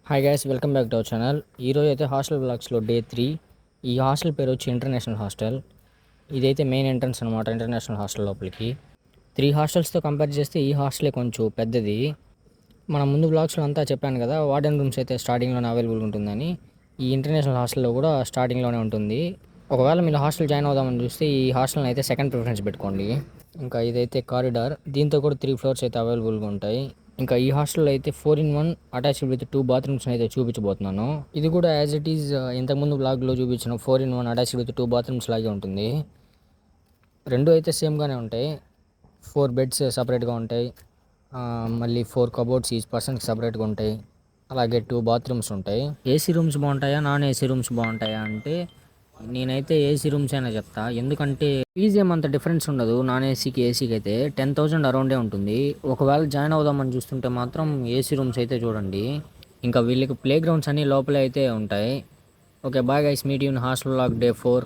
Hi guys, welcome back to our channel. ఈరోజు అయితే hostel బ్లాగ్స్లో day 3. ఈ హాస్టల్ పేరు వచ్చి ఇంటర్నేషనల్ హాస్టల్. ఇదైతే మెయిన్ ఎంట్రన్స్ అనమాట ఇంటర్నేషనల్ హాస్టల్ లోపలికి. 3 హాస్టల్స్తో కంపేర్ చేస్తే ఈ హాస్టలే కొంచెం పెద్దది. మనం ముందు బ్లాగ్స్లో అంతా చెప్పాను కదా, వార్డెన్ రూమ్స్ అయితే స్టార్టింగ్లోనే అవైలబుల్ ఉంటుందని. ఈ ఇంటర్నేషనల్ హాస్టల్లో కూడా స్టార్టింగ్లోనే ఉంటుంది. ఒకవేళ మీరు హాస్టల్ జాయిన్ అవుదామని చూస్తే ఈ హాస్టల్ని అయితే సెకండ్ ప్రిఫరెన్స్ పెట్టుకోండి. ఇంకా ఇదైతే కారిడార్, దీంతో కూడా 3 ఫ్లోర్స్ అయితే అవైలబుల్గా ఉంటాయి. ఇంకా ఈ హాస్టల్లో అయితే 4-in-1 అటాచ్డ్ విత్ 2 బాత్రూమ్స్ అయితే చూపించబోతున్నాను. ఇది కూడా యాజ్ ఇట్ ఈజ్ ఇంతకుముందు బ్లాగ్లో చూపించిన 4-in-1 అటాచ్డ్ విత్ 2 బాత్రూమ్స్ లాగే ఉంటుంది. రెండు అయితే సేమ్గానే ఉంటాయి. 4 బెడ్స్ సపరేట్గా ఉంటాయి. మళ్ళీ 4 కబోర్డ్స్ ఈచ్ పర్సన్కి సపరేట్గా ఉంటాయి. అలాగే 2 బాత్రూమ్స్ ఉంటాయి. ఏసీ రూమ్స్ బాగుంటాయా, నాన్ ఏసీ రూమ్స్ బాగుంటాయా అంటే నేనైతే ఏసీ రూమ్స్ అయినా చెప్తా. ఎందుకంటే ఫీజు ఏమంత డిఫరెన్స్ ఉండదు. నాన్ ఏసీకి ఏసీకి అయితే 10,000 అరౌండే ఉంటుంది. ఒకవేళ జాయిన్ అవుదామని చూస్తుంటే మాత్రం ఏసీ రూమ్స్ అయితే చూడండి. ఇంకా వీళ్ళకి ప్లే గ్రౌండ్స్ అన్నీ లోపలే అయితే ఉంటాయి. Okay, bye guys, meet you in hostel log day 4.